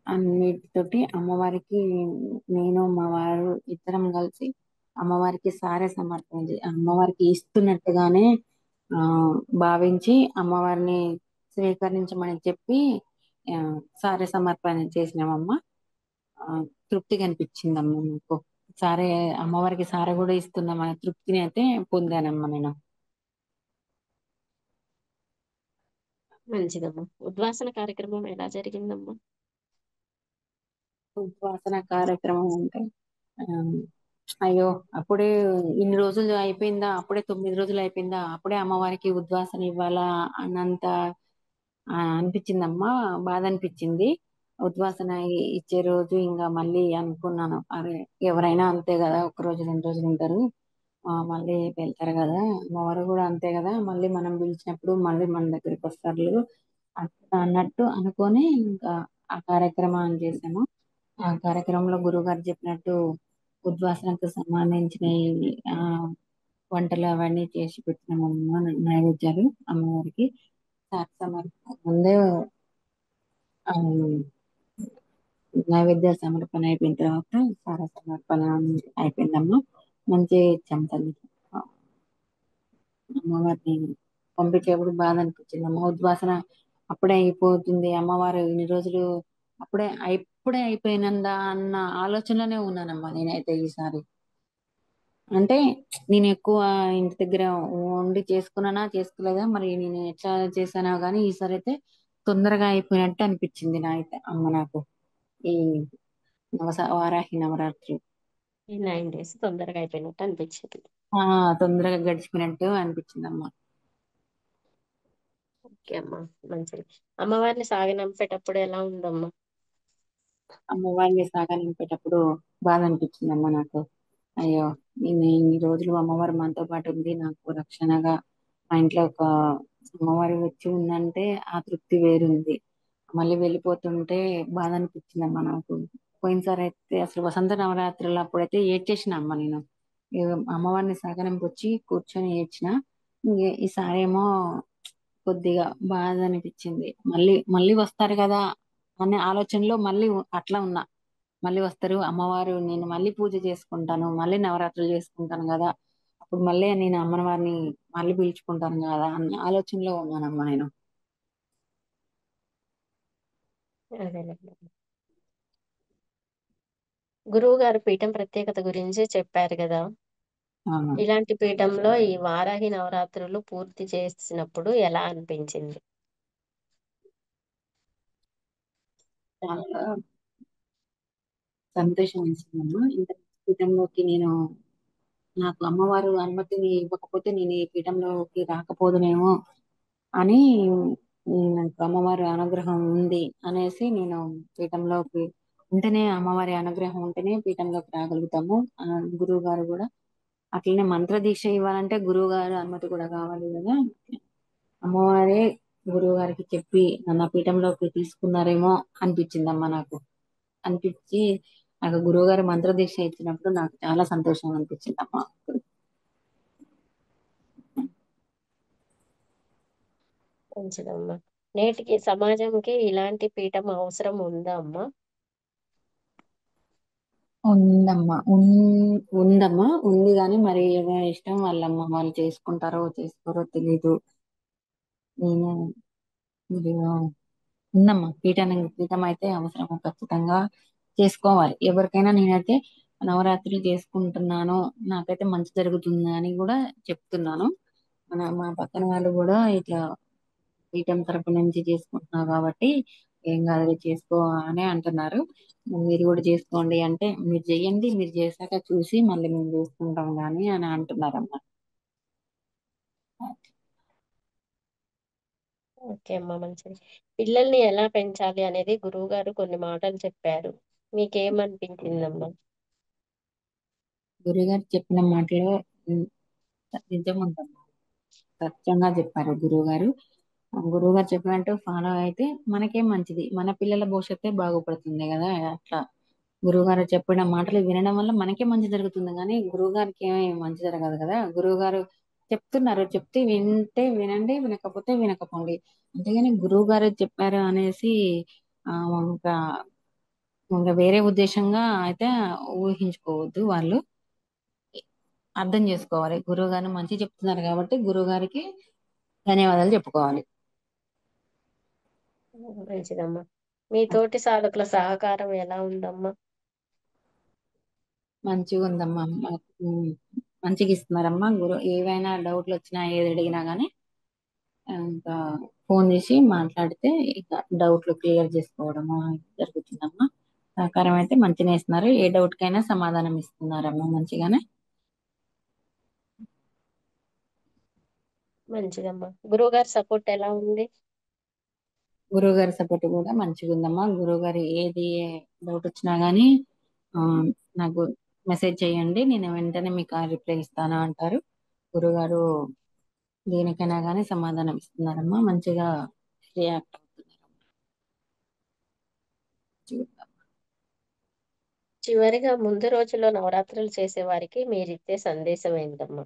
అన్నిటితోటి అమ్మవారికి నేను మా వారు ఇద్దరం కలిసి అమ్మవారికి సారె సమర్పణ అమ్మవారికి ఇస్తున్నట్టుగానే ఆ భావించి అమ్మవారిని స్వీకరించమని చెప్పి ఆ సారె సమర్పణ చేసినామమ్మ. ఆ తృప్తిగా అనిపించిందమ్మ నాకు. సారే, అమ్మవారికి సారె కూడా ఇస్తున్నామనే తృప్తిని అయితే పొందానమ్మ నేను. మంచిదమ్మా. ఉద్వాసన కార్యక్రమం ఎలా జరిగిందమ్మా? ఉద్వాసన కార్యక్రమం అంటే ఆ, అయ్యో, అప్పుడే ఇన్ని రోజులు అయిపోయిందా, అప్పుడే 9 రోజులు అయిపోయిందా, అప్పుడే అమ్మవారికి ఉద్వాసన ఇవ్వాలా అన్నంత అనిపించిందమ్మా. బాధ అనిపించింది. ఉద్వాసన ఇచ్చే రోజు ఇంకా మళ్ళీ అనుకున్నాను, అరే ఎవరైనా అంతే కదా, ఒక రోజు 2 రోజులు ఉంటారు, మళ్ళీ వెళ్తారు కదా, అమ్మవారు కూడా అంతే కదా, మళ్ళీ మనం పిలిచినప్పుడు మళ్ళీ మన దగ్గరికి వస్తారు అన్నట్టు అనుకొని ఇంకా ఆ కార్యక్రమాన్ని చేశాము. ఆ కార్యక్రమంలో గురువుగారు చెప్పినట్టు ఉద్వాసనకు సంబంధించిన వంటలు అవన్నీ చేసి పెట్టినామమ్మ. నైవేద్యాలు అమ్మవారికి ముందే ఆ, నైవేద్య సమర్పణ అయిపోయిన తర్వాత సార సమర్పణ అయిపోయిందమ్మా. మంచి ఇచ్చాం తల్లి. అమ్మవారిని పంపించేప్పుడు బాధ అనిపించింది అమ్మ. ఉద్వాసన అప్పుడే అయిపోతుంది, అమ్మవారు ఇన్ని రోజులు అప్పుడే అయిపోయినందా అన్న ఆలోచనలోనే ఉన్నానమ్మా నేనైతే ఈసారి. అంటే నేను ఎక్కువ ఇంటి దగ్గర వండి చేసుకున్నానా చేసుకోలేదా మరి, నేను ఎట్లా చేశానో గానీ ఈసారి అయితే తొందరగా అయిపోయినట్టు అనిపించింది నా అయితే అమ్మ నాకు. ఈ వారాహి నవరాత్రి ఈ 9 days తొందరగా అయిపోయినట్టు అనిపించింది. తొందరగా గడిచిపోయినట్టు అనిపించింది అమ్మ. ఓకే అమ్మా, మంచిది. అమ్మవారిని సాగనంపేటప్పుడు ఎలా ఉందమ్మా? అమ్మవారిని సాగనింపేటప్పుడు బాధ అనిపించింది అమ్మ నాకు. అయ్యో, నేను ఇన్ని రోజులు అమ్మవారు మనతో పాటు ఉంది, నాకు రక్షణగా మా ఇంట్లో ఒక అమ్మవారి వచ్చి ఉందంటే ఆ తృప్తి వేరుంది. మళ్ళీ వెళ్ళిపోతుంటే బాధ అనిపించింది అమ్మ నాకు. పోయినసారి అయితే అసలు వసంత నవరాత్రులు అప్పుడైతే ఏడ్చేసిన అమ్మ నేను. అమ్మవారిని సాగనంపి వచ్చి కూర్చొని ఏడ్చిన. ఈసారేమో కొద్దిగా బాధ అనిపించింది. మళ్ళీ మళ్ళీ వస్తారు కదా అనే ఆలోచనలో మళ్ళీ అట్లా ఉన్నా. మళ్ళీ వస్తారు అమ్మవారు, నేను మళ్ళీ పూజ చేసుకుంటాను, మళ్ళీ నవరాత్రులు చేసుకుంటాను కదా, అప్పుడు మళ్ళీ నేను అమ్మవారిని మళ్ళీ పిలుచుకుంటాను కదా అన్న ఆలోచనలో ఉన్నానమ్మా నేను. అదేలేండి. గురువు గారు పీఠం ప్రత్యేకత గురించి చెప్పారు కదా. అవును. ఇలాంటి పీఠంలో ఈ వారాహి నవరాత్రులు పూర్తి చేసినప్పుడు ఎలా అనిపించింది? చాలా సంతోషం వేసిందమ్మా. ఇంత పీఠంలోకి నేను, నాకు అమ్మవారు అనుమతిని ఇవ్వకపోతే నేను ఈ పీఠంలోకి రాకపోదునేమో అని, నాకు అమ్మవారి అనుగ్రహం ఉంది అనేసి నేను పీఠంలోకి ఉంటేనే, అమ్మవారి అనుగ్రహం ఉంటేనే పీఠంలోకి రాగలుగుతాము. గురువు గారు కూడా అట్లనే మంత్ర దీక్ష ఇవ్వాలంటే గురువు గారు అనుమతి కూడా కావాలి కదా. అమ్మవారే గురువు గారికి చెప్పి నన్ను ఆ పీఠంలోకి తీసుకున్నారేమో అనిపించిందమ్మా నాకు. అనిపించి నాకు గురువు గారు మంత్ర దీక్ష ఇచ్చినప్పుడు నాకు చాలా సంతోషం అనిపించిందమ్మా. మంచిదమ్మా. నేటికి సమాజంకి ఇలాంటి పీఠం అవసరం ఉందా అమ్మా? ఉందమ్మా, ఉందమ్మా, ఉంది కానీ మరి ఎవరి ఇష్టం వాళ్ళమ్మ, వాళ్ళు చేసుకుంటారో చేసుకోరో తెలీదు. నేను ఇది ఉందమ్మా, పీఠం అయితే అవసరం, ఖచ్చితంగా చేసుకోవాలి ఎవరికైనా. నేనైతే నవరాత్రులు చేసుకుంటున్నాను, నాకైతే మంచి జరుగుతుంది అని కూడా చెప్తున్నాను. మా పక్కన వాళ్ళు కూడా ఇట్లా పీఠం తరపు నుంచి చేసుకుంటున్నావు కాబట్టి ఏం కాదు చేసుకో అని అంటున్నారు. మీరు కూడా చేసుకోండి అంటే, మీరు చెయ్యండి, మీరు చేశాక చూసి మళ్ళీ మేము చేసుకుంటాం కానీ అని అంటున్నారమ్మా. ఓకే అమ్మా, మంచిది. పిల్లల్ని ఎలా పెంచాలి అనేది గురువు గారు కొన్ని మాటలు చెప్పారు. మీకేమనిపించిందమ్మా? గురుగారు చెప్పిన మాటలో నిజం ఉందమ్మా. సత్యంగా చెప్పారు గురువు గారు. గురువు గారు చెప్పినట్టు ఫాలో అయితే మనకే మంచిది, మన పిల్లల భవిష్యత్తే బాగుపడుతుంది కదా. అట్లా గురువు గారు చెప్పిన మాటలు వినడం వల్ల మనకే మంచి జరుగుతుంది, కానీ గురువు గారికి ఏమీ మంచి జరగదు కదా. గురువు గారు చెప్తున్నారు, చెప్తే వింటే వినండి, వినకపోతే వినకపోండి. అంతేగాని గురువు గారు చెప్పారు అనేసి ఆ ఇంకా ఇంకా వేరే ఉద్దేశంగా అయితే ఊహించుకోవద్దు. వాళ్ళు అర్థం చేసుకోవాలి, గురువు గారిని మంచి చెప్తున్నారు కాబట్టి గురువు గారికి ధన్యవాదాలు చెప్పుకోవాలి. మంచిదమ్మా. మీ తోటి సాధకుల సహకారం ఎలా ఉందమ్మా? మంచిగా ఉందమ్మా. మంచిగా ఇస్తున్నారమ్మా. ఏవైనా డౌట్లు వచ్చినా ఏది అడిగినా గానీ ఇంకా ఫోన్ చేసి మాట్లాడితే ఇక డౌట్లు క్లియర్ చేసుకోవడము జరుగుతుందమ్మా. సహకారం అయితే మంచిగా ఇస్తున్నారు, ఏ డౌట్ కైనా సమాధానం ఇస్తున్నారమ్మా మంచిగానే. మంచిదమ్మా. గురువు గారి సపోర్ట్ ఎలా ఉంది? గురువు గారి సపోర్ట్ కూడా మంచిగా ఉందమ్మా. గురువు గారు ఏది డౌట్ వచ్చినా గానీ ఆ, నాకు మెసేజ్ చేయండి, నేను వెంటనే మీకు రిప్లై ఇస్తాను అంటారు. గురుగారు దేనికైనా గానీ సమాధానం ఇస్తున్నారమ్మా, మంచిగా రియాక్ట్ అవుతున్నారు. చివరిగా ముందు రోజుల్లో నవరాత్రులు చేసే వారికి మీరిచ్చే సందేశం ఏంటమ్మా?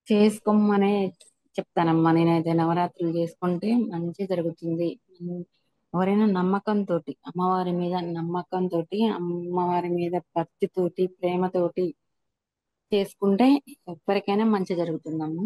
చేసుకోమనే చెప్తానమ్మా. నేనైతే నవరాత్రులు చేసుకుంటే మంచి జరుగుతుంది. ఎవరైనా నమ్మకంతో, అమ్మవారి మీద నమ్మకంతో, అమ్మవారి మీద భక్తితోటి ప్రేమతోటి చేసుకుంటే ఎప్పటికైనా మంచి జరుగుతుందమ్మా.